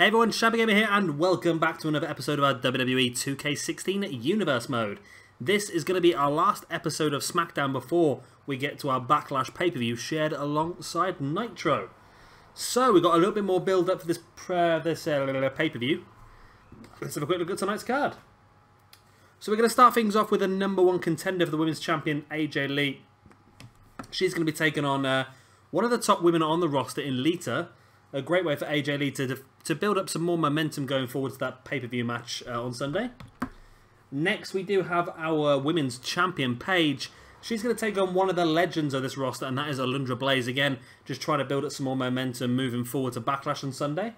Hey everyone, Shabby Gamer here, and welcome back to another episode of our WWE 2K16 Universe Mode. This is going to be our last episode of Smackdown before we get to our Backlash pay-per-view shared alongside Nitro. So, we've got a little bit more build-up for this pay-per-view. Let's have a quick look at tonight's card. So we're going to start things off with the #1 contender for the Women's Champion, AJ Lee. She's going to be taking on one of the top women on the roster in Lita. A great way for AJ Lee to build up some more momentum going forward to that pay-per-view match on Sunday. Next, we do have our Women's Champion, Paige. She's going to take on one of the legends of this roster, and that is Alundra Blaze. Again, just trying to build up some more momentum moving forward to Backlash on Sunday.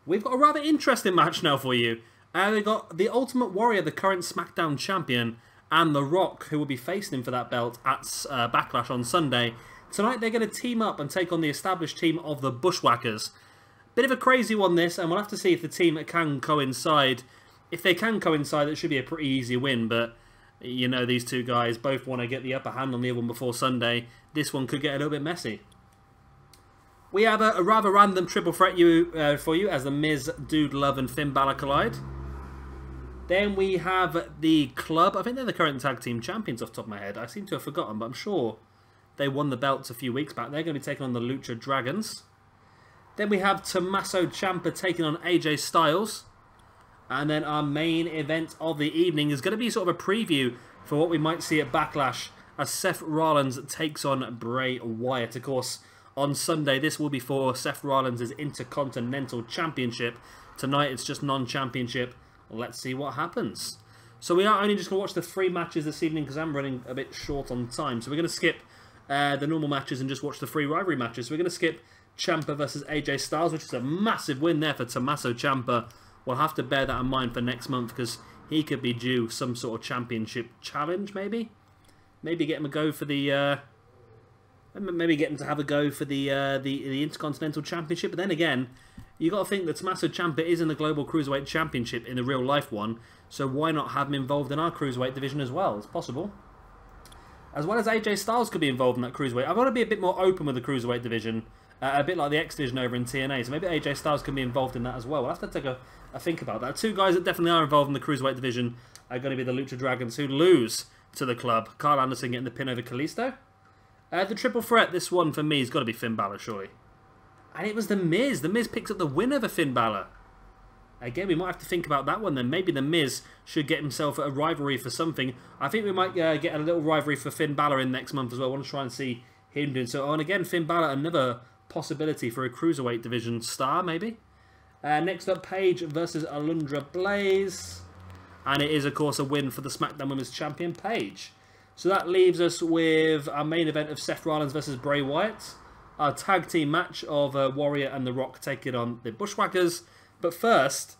We've got a rather interesting match now for you. We've got the Ultimate Warrior, the current Smackdown champion, and The Rock, who will be facing him for that belt at Backlash on Sunday. Tonight they're going to team up and take on the established team of the Bushwhackers. Bit of a crazy one this, and we'll have to see if the team can coincide. If they can coincide, it should be a pretty easy win, but you know these two guys both want to get the upper hand on the other one before Sunday. This one could get a little bit messy. We have a rather random triple threat for you as The Miz, Dude Love and Finn Balor collide. Then we have the Club. I think they're the current tag team champions off the top of my head. I seem to have forgotten, but I'm sure they won the belts a few weeks back. They're going to be taking on the Lucha Dragons. Then we have Tommaso Ciampa taking on AJ Styles. And then our main event of the evening is going to be sort of a preview for what we might see at Backlash as Seth Rollins takes on Bray Wyatt. Of course, on Sunday, this will be for Seth Rollins' Intercontinental Championship. Tonight, it's just non-championship. Let's see what happens. So we are only just going to watch the 3 matches this evening because I'm running a bit short on time. So we're going to skip the normal matches and just watch the 3 rivalry matches. So we're going to skip Ciampa versus AJ Styles, which is a massive win there for Tommaso Ciampa. We'll have to bear that in mind for next month because he could be due some sort of championship challenge, maybe. Maybe get him a go for the. Maybe get him to have a go for the Intercontinental Championship. But then again, you got to think that Tommaso Ciampa is in the Global Cruiserweight Championship in the real life one. So why not have him involved in our Cruiserweight division as well? It's possible. As well as AJ Styles could be involved in that Cruiserweight. I want to be a bit more open with the Cruiserweight division. A bit like the X Division over in TNA. So maybe AJ Styles can be involved in that as well. We'll have to take a think about that. 2 guys that definitely are involved in the Cruiserweight division are going to be the Lucha Dragons, who lose to the Club. Carl Anderson getting the pin over Kalisto. The triple threat, this one for me has got to be Finn Balor, surely. And it was The Miz. The Miz picks up the win over Finn Balor. Again, we might have to think about that one then. Maybe The Miz should get himself a rivalry for something. I think we might get a little rivalry for Finn Balor in next month as well. I want to try and see him doing so. Oh, and again, Finn Balor, another possibility for a Cruiserweight division star, maybe. Next up, Paige versus Alundra Blaze. And it is, of course, a win for the SmackDown Women's Champion, Paige. So that leaves us with our main event of Seth Rollins versus Bray Wyatt. Our tag team match of Warrior and The Rock taking on the Bushwhackers. But first,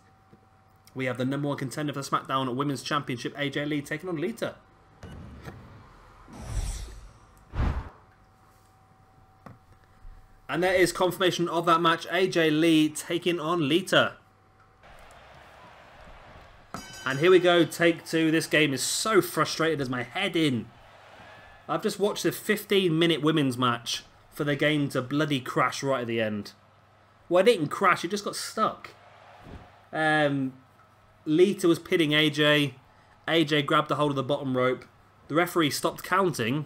we have the #1 contender for the SmackDown Women's Championship, AJ Lee, taking on Lita. And there is confirmation of that match, AJ Lee taking on Lita. And here we go, take 2. This game is so frustrated as my head in. I've just watched a 15-minute women's match for the game to bloody crash right at the end. Well, it didn't crash, it just got stuck. Lita was pinning AJ. AJ grabbed a hold of the bottom rope. The referee stopped counting,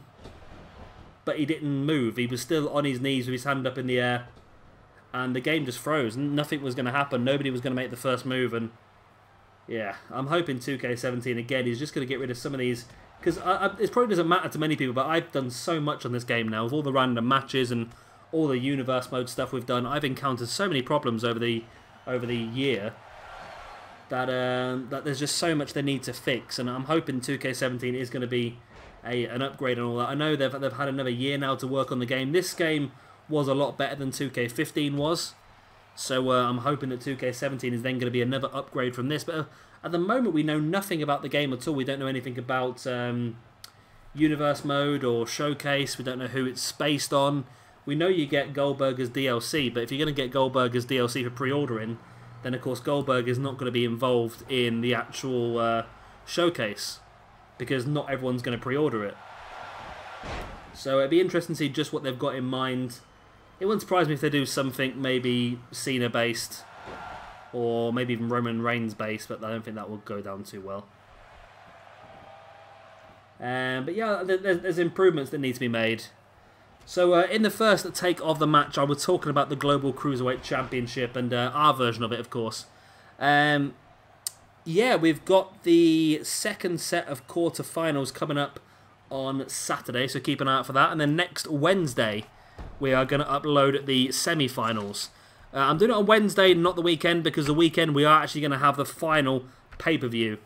but he didn't move. He was still on his knees with his hand up in the air. And the game just froze. Nothing was going to happen. Nobody was going to make the first move. And yeah, I'm hoping 2K17 again is just going to get rid of some of these. Because it probably doesn't matter to many people, but I've done so much on this game now. With all the random matches and all the universe mode stuff we've done, I've encountered so many problems over the year that there's just so much they need to fix. And I'm hoping 2K17 is going to be an upgrade and all that. I know they've had another year now to work on the game. This game was a lot better than 2K15 was. So I'm hoping that 2K17 is then going to be another upgrade from this. But at the moment, we know nothing about the game at all. We don't know anything about Universe Mode or Showcase. We don't know who it's based on. We know you get Goldberg as DLC, but if you're going to get Goldberg as DLC for pre-ordering, then of course Goldberg is not going to be involved in the actual Showcase, because not everyone's going to pre-order it. So it'd be interesting to see just what they've got in mind. It wouldn't surprise me if they do something maybe Cena based, or maybe even Roman Reigns base, but I don't think that will go down too well. But yeah, there's improvements that need to be made. So in the first take of the match, I was talking about the Global Cruiserweight Championship and our version of it, of course. Yeah, we've got the second set of quarterfinals coming up on Saturday, so keep an eye out for that. And then next Wednesday, we are going to upload the semi-finals. I'm doing it on Wednesday, not the weekend, because the weekend we are actually going to have the final pay-per-view.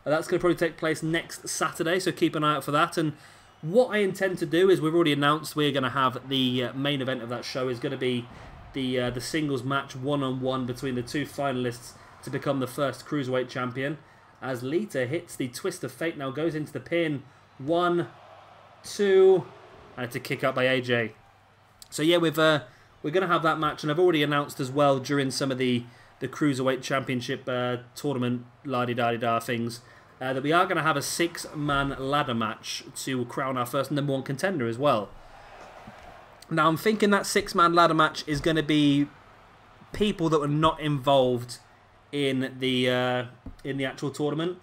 That's going to probably take place next Saturday, so keep an eye out for that. And what I intend to do is, we've already announced we're going to have the main event of that show is going to be the singles match one-on-one between the two finalists to become the first Cruiserweight champion. As Lita hits the Twist of Fate, now goes into the pin. 1, 2, and it's a kick out by AJ. So yeah, we're going to have that match, and I've already announced as well during some of the Cruiserweight Championship tournament la-di-da-di-da things that we are going to have a 6-man ladder match to crown our first #1 contender as well. Now I'm thinking that 6-man ladder match is going to be people that were not involved in the actual tournament.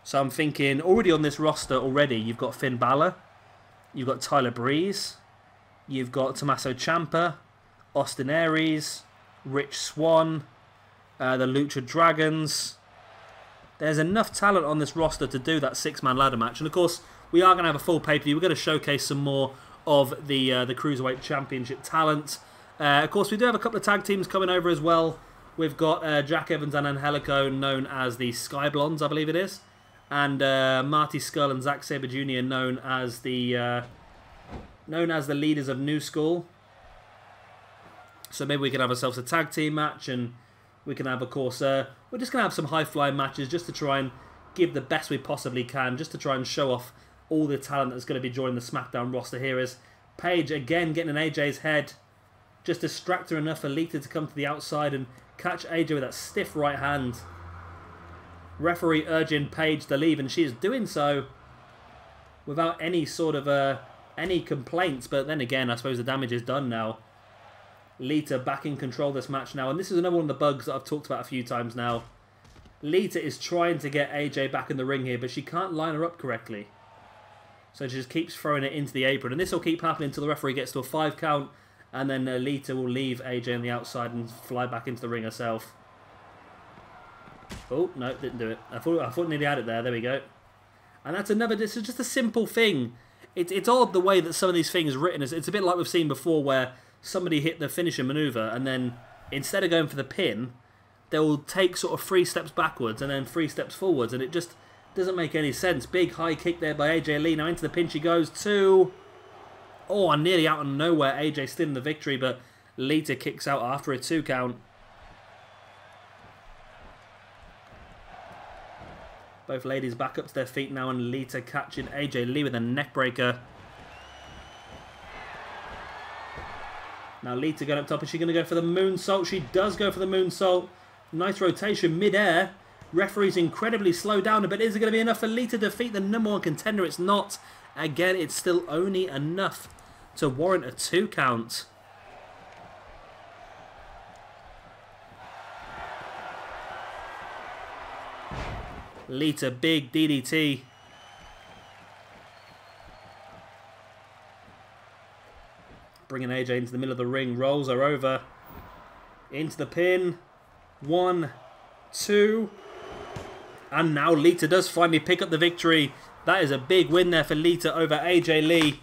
So I'm thinking already on this roster already, you've got Finn Balor, you've got Tyler Breeze, you've got Tommaso Ciampa, Austin Aries, Rich Swann, the Lucha Dragons. There's enough talent on this roster to do that 6-man ladder match. And of course, we are going to have a full pay-per-view. We're going to showcase some more of the Cruiserweight Championship talent. Of course, we do have a couple of tag teams coming over as well. We've got Jack Evans and Angelico, known as the Sky Blondes, I believe it is. And Marty Scurll and Zack Sabre Jr. known as the leaders of New School. So maybe we can have ourselves a tag team match, and we can have, of course, we're just going to have some high-flying matches just to try and give the best we possibly can, just to try and show off all the talent that's going to be joining the Smackdown roster here. As Paige, again, getting in AJ's head, just distract her enough for Lita to come to the outside and catch AJ with that stiff right hand. Referee urging Paige to leave, and she is doing so without any sort of any complaints. But then again, I suppose the damage is done now. Lita back in control of this match now, and this is another one of the bugs that I've talked about a few times now. Lita is trying to get AJ back in the ring here, but she can't line her up correctly. So she just keeps throwing it into the apron, and this will keep happening until the referee gets to a 5 count, and then Lita will leave AJ on the outside and fly back into the ring herself. Oh, no, didn't do it. I thought nearly had it there. There we go. And that's another... This is just a simple thing. It's odd the way that some of these things are written. It's a bit like we've seen before, where somebody hit the finisher maneuver, and then instead of going for the pin, they'll take sort of 3 steps backwards and then 3 steps forwards, and it just doesn't make any sense. Big high kick there by AJ Lee. Now into the pin she goes. 2. Oh, and nearly out of nowhere. AJ still in the victory, but Lita kicks out after a 2 count. Both ladies back up to their feet now, and Lita catching AJ Lee with a neckbreaker. Now Lita going up top. Is she going to go for the moonsault? She does go for the moonsault. Nice rotation mid-air. Referee's incredibly slowed down a bit. Is it going to be enough for Lita to defeat the #1 contender? It's not. Again, it's still only enough to warrant a 2 count. Lita, big DDT. Bringing AJ into the middle of the ring, rolls her over. Into the pin. 1, 2. And now Lita does finally pick up the victory. That is a big win there for Lita over AJ Lee.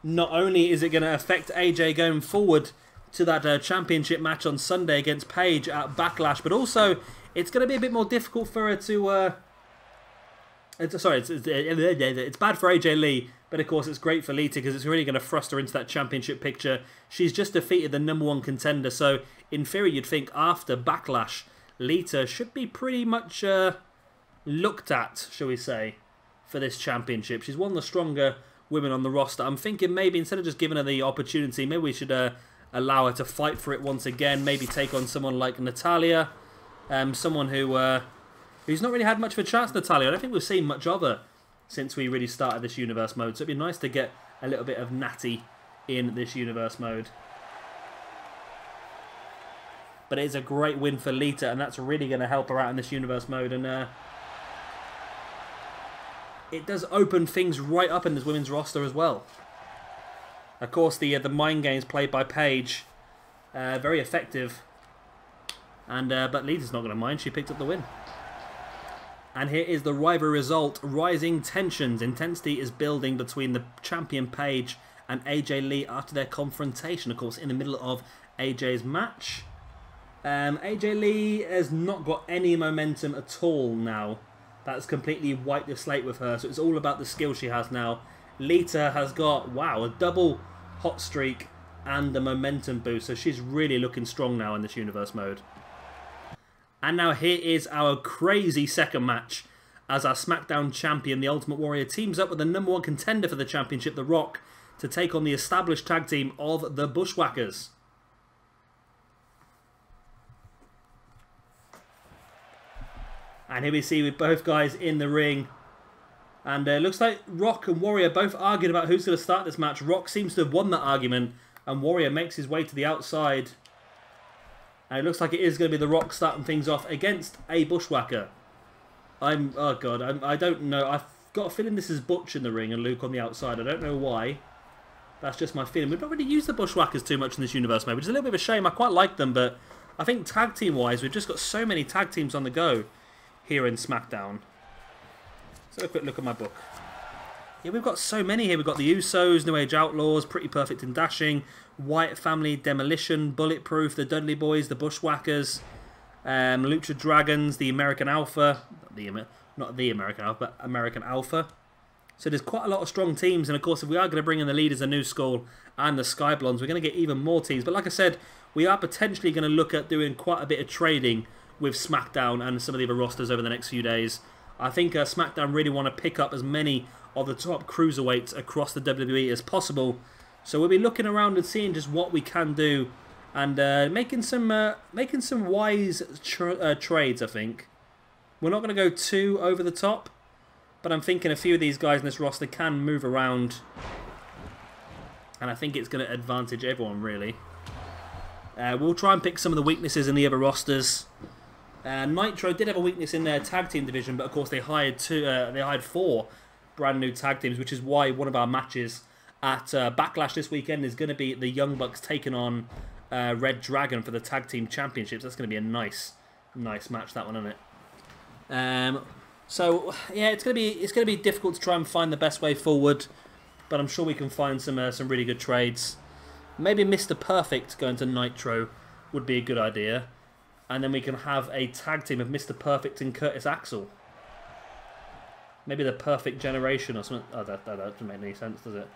Not only is it going to affect AJ going forward to that championship match on Sunday against Paige at Backlash, but also it's going to be a bit more difficult for her to... It's bad for AJ Lee, but of course it's great for Lita because it's really going to thrust her into that championship picture. She's just defeated the #1 contender, so in theory you'd think after Backlash, Lita should be pretty much looked at, shall we say, for this championship. She's one of the stronger women on the roster. I'm thinking maybe instead of just giving her the opportunity, maybe we should allow her to fight for it once again. Maybe take on someone like Natalya, someone who's not really had much of a chance, Natalya. I don't think we've seen much of her since we really started this universe mode. So it'd be nice to get a little bit of Natty in this universe mode. But it is a great win for Lita, and that's really going to help her out in this universe mode. And it does open things right up in this women's roster as well. Of course, the mind games played by Paige, very effective. And but Lita's not going to mind. She picked up the win. And here is the rivalry result. Rising tensions. Intensity is building between the champion Paige and AJ Lee after their confrontation. Of course, in the middle of AJ's match. AJ Lee has not got any momentum at all now. That's completely wiped the slate with her. So it's all about the skill she has now. Lita has got, wow, a double hot streak and a momentum boost. So she's really looking strong now in this universe mode. And now here is our crazy second match as our SmackDown champion, the Ultimate Warrior, teams up with the #1 contender for the championship, The Rock, to take on the established tag team of the Bushwhackers. And here we see with both guys in the ring. And it looks like Rock and Warrior both arguing about who's going to start this match. Rock seems to have won that argument, and Warrior makes his way to the outside. And it looks like it is going to be The Rock starting things off against a Bushwhacker. Oh god, I don't know. I've got a feeling this is Butch in the ring and Luke on the outside. I don't know why. That's just my feeling. We've not really used the Bushwhackers too much in this universe, maybe. Which is a little bit of a shame. I quite like them, but I think tag team wise, we've just got so many tag teams on the go here in SmackDown. Let's have a quick look at my book. Yeah, we've got so many here. We've got the Usos, New Age Outlaws, Pretty Perfect and Dashing, Wyatt Family, Demolition, Bulletproof, the Dudley Boys, the Bushwhackers, Lucha Dragons, the American Alpha, not the American Alpha, but American Alpha. So there's quite a lot of strong teams, and of course if we are going to bring in the leaders, the New School and the Sky Blondes, we're going to get even more teams. But like I said, we are potentially going to look at doing quite a bit of trading with SmackDown and some of the other rosters over the next few days. I think SmackDown really want to pick up as many of the top cruiserweights across the WWE as possible. So we'll be looking around and seeing just what we can do, and making some wise trades. I think we're not going to go too over the top, but I'm thinking a few of these guys in this roster can move around, and I think it's going to advantage everyone really. We'll try and pick some of the weaknesses in the other rosters. Nitro did have a weakness in their tag team division, but of course they hired 4 brand new tag teams, which is why one of our matches at Backlash this weekend is going to be the Young Bucks taking on Red Dragon for the tag team championships. That's going to be a nice match, that one, isn't it? So yeah, it's going to be difficult to try and find the best way forward, but I'm sure we can find some really good trades. Maybe Mr. Perfect going to Nitro would be a good idea, and then we can have a tag team of Mr. Perfect and Curtis Axel. Maybe the Perfect Generation or something. Oh, that doesn't make any sense, does it?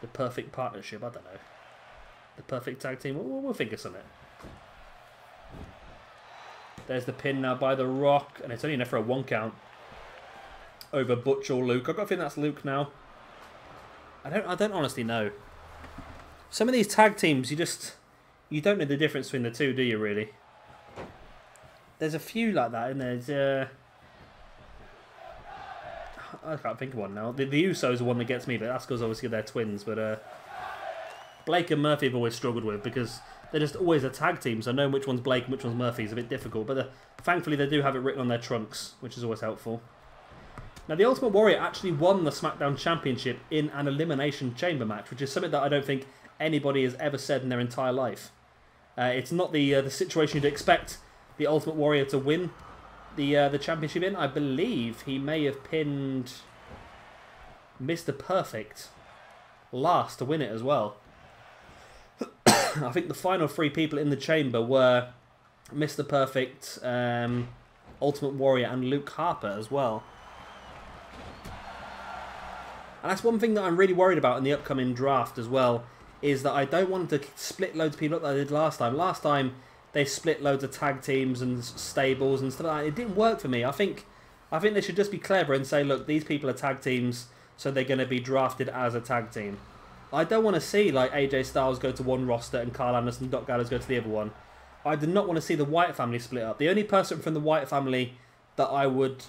The Perfect Partnership, I don't know. The Perfect Tag Team, we'll think of something. There's the pin now by The Rock, and it's only enough for a 1 count over Butch or Luke. I've got to think that's Luke now. I don't honestly know. Some of these tag teams, you don't know the difference between the two, do you, really? There's a few like that, and there's I can't think of one now. The Usos are one that gets me, but that's because obviously they're twins. But Blake and Murphy have always struggled with, because they're just always a tag team, so knowing which one's Blake and which one's Murphy is a bit difficult. But thankfully they do have it written on their trunks, which is always helpful. Now the Ultimate Warrior actually won the SmackDown Championship in an Elimination Chamber match, which is something that I don't think anybody has ever said in their entire life. It's not the situation you'd expect the Ultimate Warrior to win the championship in. I believe he may have pinned Mr. Perfect last to win it as well. I think the final 3 people in the chamber were Mr. Perfect, Ultimate Warrior and Luke Harper as well. And that's one thing that I'm really worried about in the upcoming draft as well, is that I don't want to split loads of people up like they did last time. Last time they split loads of tag teams and stables and stuff like that. It didn't work for me. I think they should just be clever and say, look, these people are tag teams, so they're going to be drafted as a tag team. I don't want to see like AJ Styles go to one roster and Carl Anderson and Doc Gallows go to the other one. I do not want to see the Wyatt family split up. The only person from the Wyatt family that I would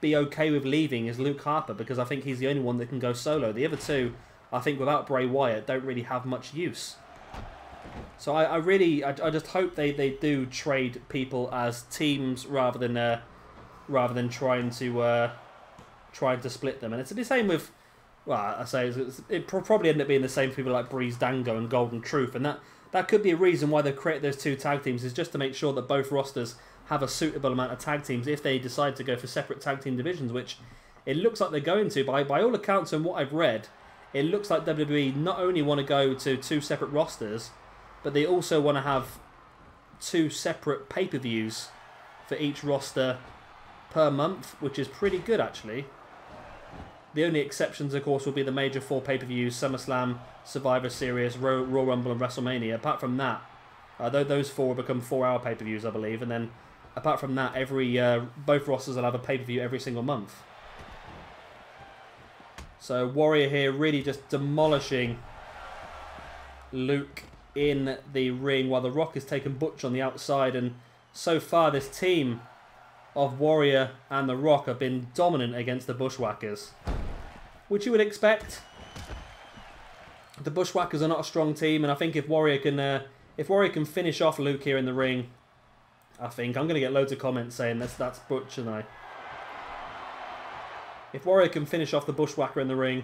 be okay with leaving is Luke Harper, because I think he's the only one that can go solo. The other two, I think without Bray Wyatt, don't really have much use. So I just hope they do trade people as teams rather than trying to split them. And it's the same with, well, I say it probably end up being the same for people like Breeze Dango and Golden Truth, and that could be a reason why they've created those two tag teams, is just to make sure that both rosters have a suitable amount of tag teams if they decide to go for separate tag team divisions, which it looks like they're going to. By all accounts and what I've read, it looks like WWE not only want to go to two separate rosters, but they also want to have two separate pay-per-views for each roster per month, which is pretty good actually. The only exceptions, of course, will be the major 4 pay-per-views: SummerSlam, Survivor Series, Royal Rumble and WrestleMania. Apart from that, those 4 will become 4-hour pay-per-views, I believe, and then apart from that, both rosters will have a pay-per-view every single month. So Warrior here really just demolishing Luke in the ring, while The Rock has taken Butch on the outside, and so far this team of Warrior and The Rock have been dominant against the Bushwhackers, which you would expect. The Bushwhackers are not a strong team, and I think if Warrior can finish off Luke here in the ring, I think I'm going to get loads of comments saying that's Butch and I. If Warrior can finish off the Bushwhacker in the ring,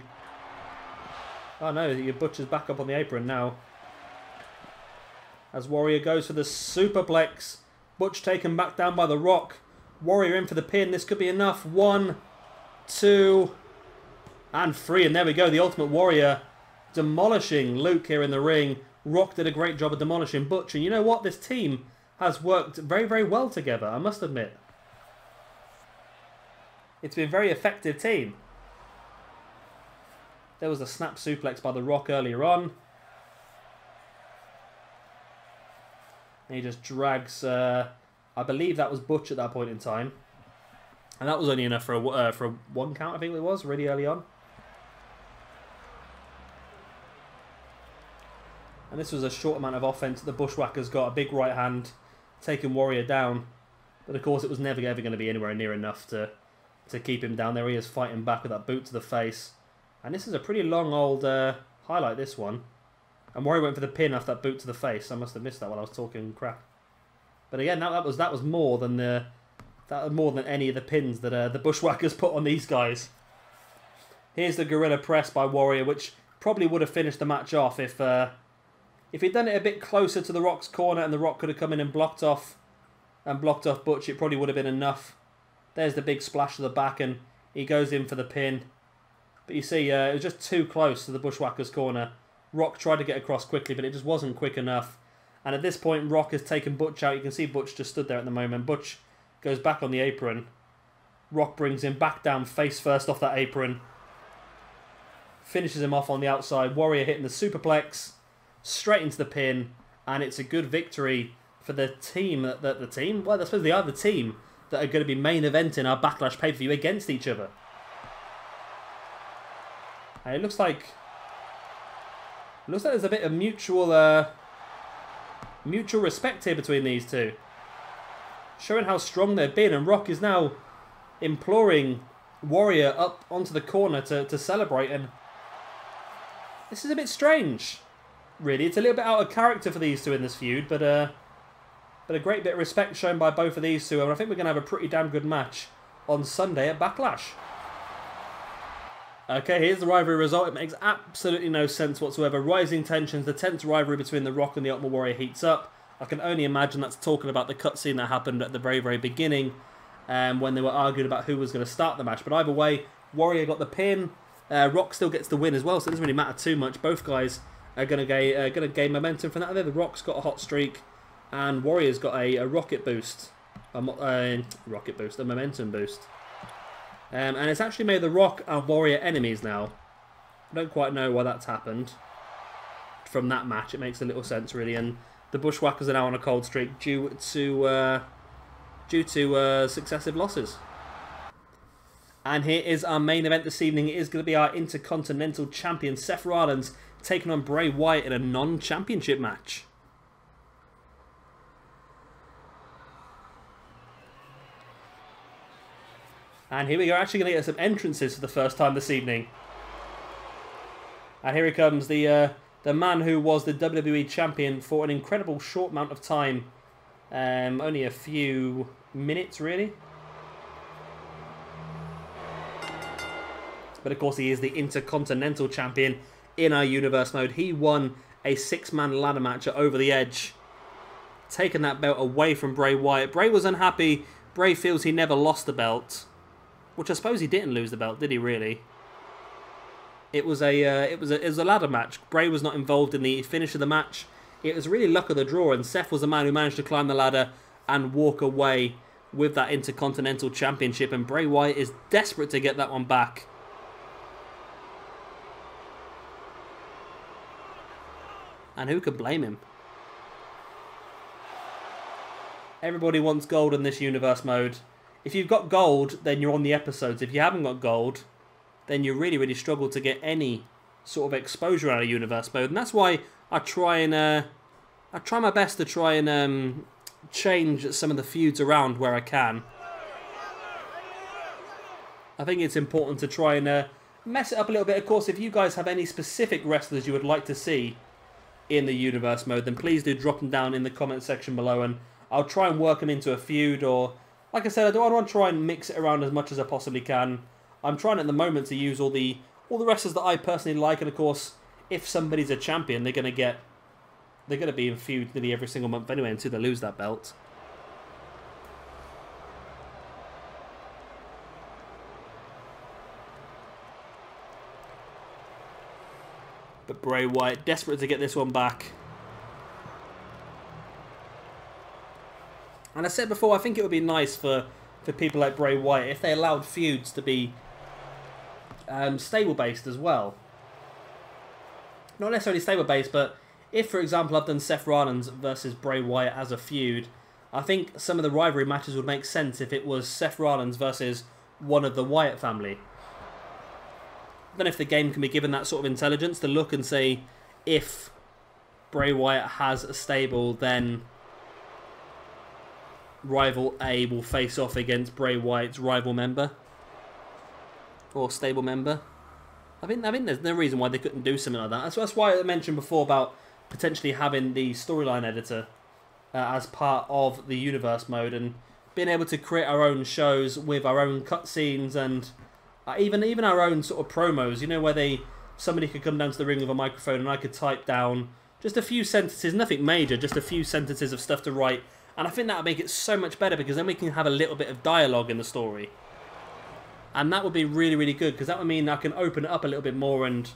oh no, your Butch is back up on the apron now. As Warrior goes for the superplex, Butch taken back down by The Rock. Warrior in for the pin. This could be enough. 1, 2, and 3. And there we go. The Ultimate Warrior demolishing Luke here in the ring. Rock did a great job of demolishing Butch. And you know what? This team has worked very, very well together, I must admit. It's been a very effective team. There was a snap suplex by The Rock earlier on. And he just drags... I believe that was Butch at that point in time. And that was only enough for a 1 count, I think it was, really early on. And this was a short amount of offense. The Bushwhackers got a big right hand, taking Warrior down. But of course it was never ever going to be anywhere near enough to keep him down. There he is fighting back with that boot to the face. And this is a pretty long old highlight, this one. And Warrior went for the pin after that boot to the face. I must have missed that while I was talking crap. But again, that was more than any of the pins that the Bushwhackers put on these guys. Here's the Gorilla Press by Warrior, which probably would have finished the match off if he'd done it a bit closer to The Rock's corner and The Rock could have come in and blocked off Butch. It probably would have been enough. There's the big splash to the back, and he goes in for the pin. But you see, it was just too close to the Bushwhackers' corner. Rock tried to get across quickly, but it just wasn't quick enough. And at this point, Rock has taken Butch out. You can see Butch just stood there at the moment. Butch goes back on the apron. Rock brings him back down face first off that apron. Finishes him off on the outside. Warrior hitting the superplex. Straight into the pin. And it's a good victory for the team. Well, I suppose they are the team that are going to be main eventing our Backlash pay-per-view against each other. And it looks like there's a bit of mutual respect here between these two. Showing how strong they've been, and Rock is now imploring Warrior up onto the corner to celebrate, and this is a bit strange, really. It's a little bit out of character for these two in this feud, but a great bit of respect shown by both of these two, and I think we're going to have a pretty damn good match on Sunday at Backlash. Okay, here's the rivalry result. It makes absolutely no sense whatsoever. Rising tensions. The tense rivalry between The Rock and the Ultimate Warrior heats up. I can only imagine that's talking about the cutscene that happened at the very, very beginning when they were arguing about who was going to start the match. But either way, Warrior got the pin. Rock still gets the win as well, so it doesn't really matter too much. Both guys are going to gain momentum from that. The Rock's got a hot streak, and Warrior's got a rocket boost. A momentum boost. And it's actually made The Rock and Warrior enemies now. I don't quite know why that's happened from that match. It makes a little sense, really. And the Bushwhackers are now on a cold streak due to successive losses. And here is our main event this evening. It is going to be our Intercontinental Champion Seth Rollins taking on Bray Wyatt in a non-championship match. And here we go, actually going to get some entrances for the first time this evening. And here he comes, the The man who was the WWE Champion for an incredible short amount of time. Only a few minutes, really. But of course, he is the Intercontinental Champion in our Universe mode. He won a 6-man ladder match at Over the Edge, taking that belt away from Bray Wyatt. Bray was unhappy. Bray feels he never lost the belt, which I suppose he didn't lose the belt, did he? Really? It was a ladder match. Bray was not involved in the finish of the match. It was really luck of the draw, and Seth was the man who managed to climb the ladder and walk away with that Intercontinental Championship. And Bray Wyatt is desperate to get that one back. And who could blame him? Everybody wants gold in this universe mode. If you've got gold, then you're on the episodes. If you haven't got gold, then you really, really struggle to get any sort of exposure out of universe mode. And that's why I try my best to try and change some of the feuds around where I can. I think it's important to try and mess it up a little bit. Of course, if you guys have any specific wrestlers you would like to see in the universe mode, then please do drop them down in the comment section below, and I'll try and work them into a feud. Or, like I said, I don't want to try and mix it around as much as I possibly can. I'm trying at the moment to use all the wrestlers that I personally like, and of course, if somebody's a champion, they're going to be in feud nearly every single month anyway until they lose that belt. But Bray Wyatt, desperate to get this one back. And I said before, I think it would be nice for people like Bray Wyatt if they allowed feuds to be stable-based as well. Not necessarily stable-based, but if, for example, I've done Seth Rollins versus Bray Wyatt as a feud, I think some of the rivalry matches would make sense if it was Seth Rollins versus one of the Wyatt family. Then if the game can be given that sort of intelligence to look and say, if Bray Wyatt has a stable, then rival A will face off against Bray Wyatt's rival member or stable member. I think there's no reason why they couldn't do something like that. That's why I mentioned before about potentially having the storyline editor as part of the universe mode and being able to create our own shows with our own cutscenes and even our own sort of promos, you know, where somebody could come down to the ring with a microphone and I could type down just a few sentences, nothing major, just a few sentences of stuff to write. And I think that would make it so much better because then we can have a little bit of dialogue in the story. And that would be really, really good because that would mean I can open it up a little bit more and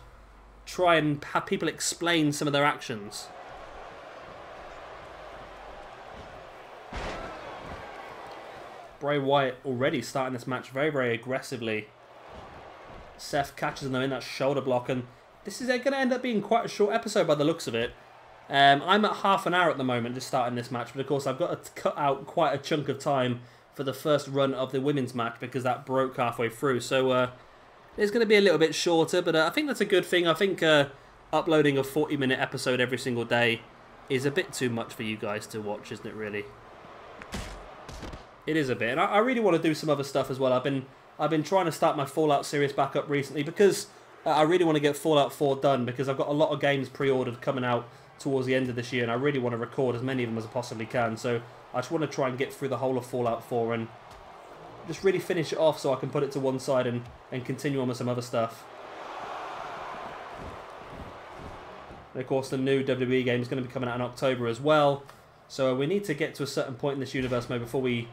try and have people explain some of their actions. Bray Wyatt already starting this match very, very aggressively. Seth catches him in that shoulder block, and this is going to end up being quite a short episode by the looks of it. I'm at half an hour at the moment just starting this match, but of course I've got to cut out quite a chunk of time for the first run of the women's match because that broke halfway through. So it's going to be a little bit shorter, but I think that's a good thing. I think uploading a 40-minute episode every single day is a bit too much for you guys to watch, isn't it, really? It is a bit, and I really want to do some other stuff as well. I've been trying to start my Fallout series back up recently because I really want to get Fallout 4 done because I've got a lot of games pre-ordered coming out towards the end of this year, and I really want to record as many of them as I possibly can. So I just want to try and get through the whole of Fallout 4 and just really finish it off so I can put it to one side and continue on with some other stuff. And of course the new WWE game is going to be coming out in October as well. So we need to get to a certain point in this universe mode before we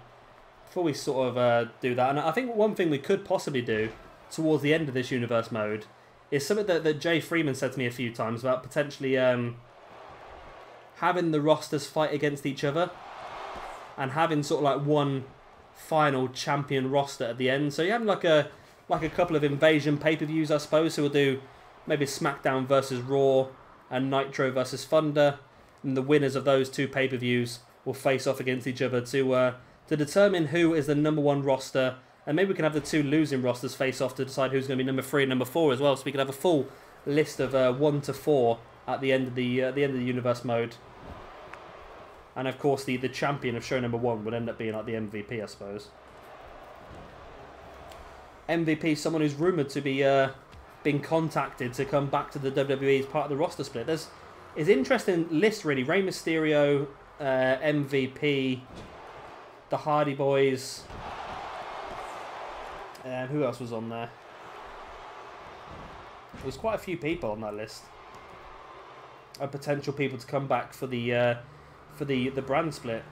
sort of do that. And I think one thing we could possibly do towards the end of this universe mode is something that Jay Freeman said to me a few times about potentially having the rosters fight against each other and having sort of like one final champion roster at the end. So you have like a couple of Invasion pay-per-views, I suppose. So we'll do maybe Smackdown versus Raw and Nitro versus Thunder, and the winners of those two pay-per-views will face off against each other to determine who is the #1 roster, and maybe we can have the two losing rosters face off to decide who's going to be #3 and #4 as well. So we can have a full list of 1 to 4 at the end of the universe mode. And of course, the champion of show #1 would end up being like the MVP, I suppose. MVP, someone who's rumoured to be been contacted to come back to the WWE as part of the roster split. It's an interesting list, really. Rey Mysterio, MVP, the Hardy Boys, and who else was on there? There was quite a few people on that list. Potential people to come back for the brand split.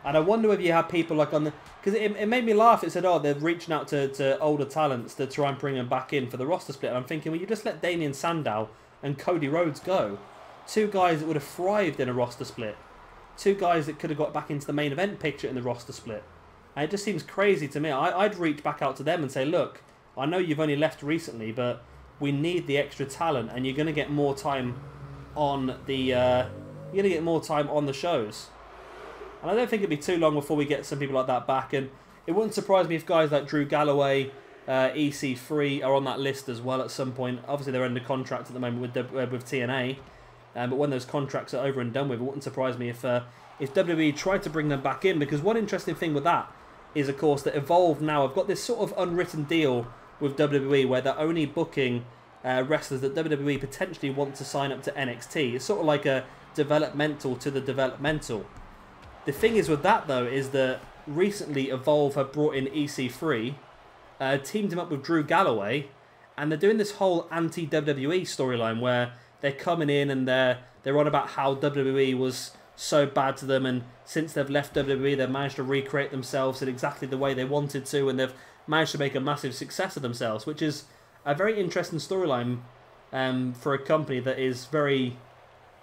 And I wonder if you have people like on the... Because it made me laugh. It said, oh, they're reaching out to older talents to try and bring them back in for the roster split. And I'm thinking, well, you just let Damien Sandow and Cody Rhodes go. Two guys that would have thrived in a roster split. Two guys that could have got back into the main event picture in the roster split. And it just seems crazy to me. I'd reach back out to them and say, look, I know you've only left recently, but we need the extra talent, and you're going to get more time on the... you're going to get more time on the shows. And I don't think it'd be too long before we get some people like that back. And it wouldn't surprise me if guys like Drew Galloway, EC3 are on that list as well at some point. Obviously, they're under contract at the moment with TNA. But when those contracts are over and done with, it wouldn't surprise me if WWE tried to bring them back in. Because one interesting thing with that is, of course, that Evolve now have got this sort of unwritten deal with WWE where they're only booking wrestlers that WWE potentially want to sign up to NXT. It's sort of like a developmental to the developmental. The thing is with that, though, is that recently Evolve have brought in EC3, teamed him up with Drew Galloway, and they're doing this whole anti-WWE storyline where they're coming in and they're on about how WWE was so bad to them, and since they've left WWE, they've managed to recreate themselves in exactly the way they wanted to, and they've managed to make a massive success of themselves, which is a very interesting storyline for a company that is very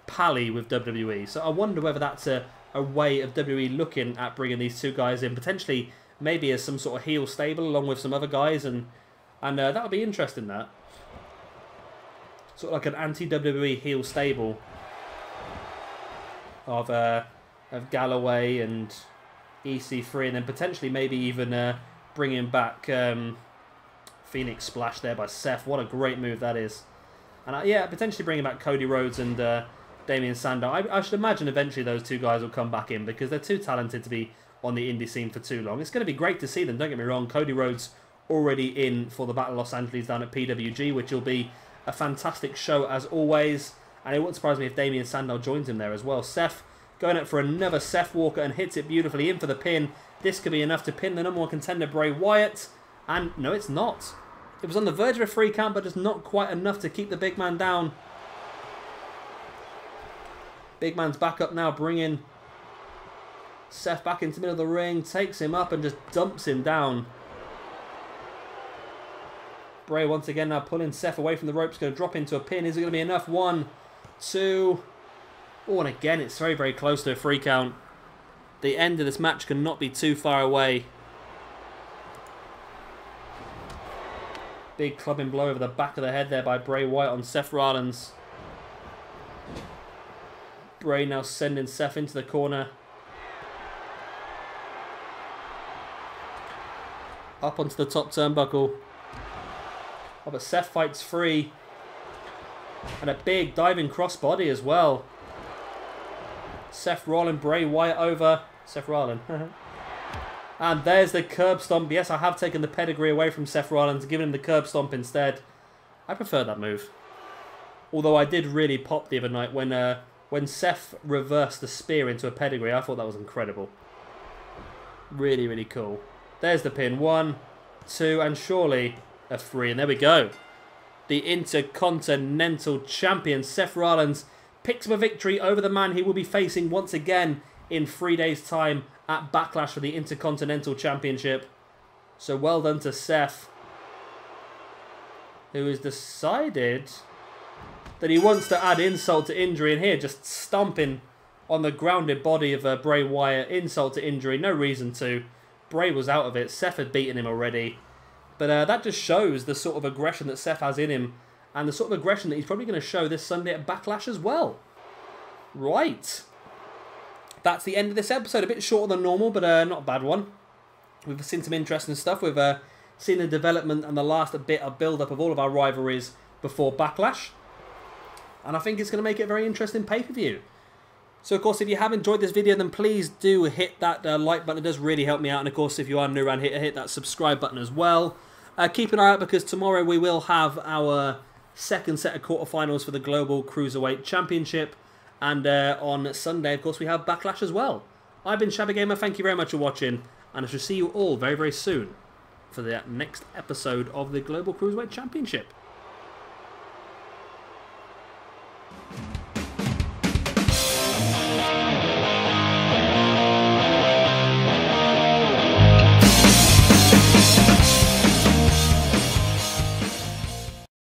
pally with WWE. So I wonder whether that's a way of WWE looking at bringing these two guys in, potentially maybe as some sort of heel stable along with some other guys, and that would be interesting. That sort of like an anti-WWE heel stable of Galloway and EC3, and then potentially maybe even bringing back Phoenix Splash there by Seth. What a great move that is. And yeah, potentially bringing back Cody Rhodes and Damien Sandow. I should imagine eventually those two guys will come back in because they're too talented to be on the indie scene for too long. It's going to be great to see them, don't get me wrong. Cody Rhodes already in for the Battle of Los Angeles down at PWG, which will be a fantastic show as always. And it wouldn't surprise me if Damien Sandow joins him there as well. Seth going out for another Seth Walker and hits it beautifully in for the pin. This could be enough to pin the #1 contender Bray Wyatt. And no, it's not. It was on the verge of a 3 count, but just not quite enough to keep the big man down. Big man's back up now, bringing Seth back into the middle of the ring, takes him up and just dumps him down. Bray once again now pulling Seth away from the ropes, going to drop into a pin. Is it going to be enough? 1, 2. Oh, and again, it's very, very close to a 3 count. The end of this match cannot be too far away. Big clubbing blow over the back of the head there by Bray Wyatt on Seth Rollins. Bray now sending Seth into the corner. Up onto the top turnbuckle. Oh, but Seth fights free. And a big diving crossbody as well. Seth Rollins, Bray Wyatt over. Seth Rollins. And there's the curb stomp. Yes, I have taken the pedigree away from Seth Rollins, giving him the curb stomp instead. I prefer that move. Although I did really pop the other night when Seth reversed the spear into a pedigree. I thought that was incredible. Really, really cool. There's the pin. 1, 2, and surely a 3. And there we go. The Intercontinental Champion, Seth Rollins, picks up a victory over the man he will be facing once again in 3 days' time at Backlash for the Intercontinental Championship. So well done to Seth, who has decided that he wants to add insult to injury, and here just stomping on the grounded body of Bray Wyatt. Insult to injury, no reason to. Bray was out of it. Seth had beaten him already. But that just shows the sort of aggression that Seth has in him, and the sort of aggression that he's probably going to show this Sunday at Backlash as well. Right. That's the end of this episode. A bit shorter than normal, but not a bad one. We've seen some interesting stuff. We've seen the development and the last bit of build-up of all of our rivalries before Backlash. And I think it's going to make it a very interesting pay-per-view. So, of course, if you have enjoyed this video, then please do hit that like button. It does really help me out. And, of course, if you are new around here, hit that subscribe button as well. Keep an eye out because tomorrow we will have our second set of quarterfinals for the Global Cruiserweight Championship. And on Sunday, of course, we have Backlash as well. I've been Shabby Gamer. Thank you very much for watching. And I shall see you all very, very soon for the next episode of the Global Cruiserweight Championship.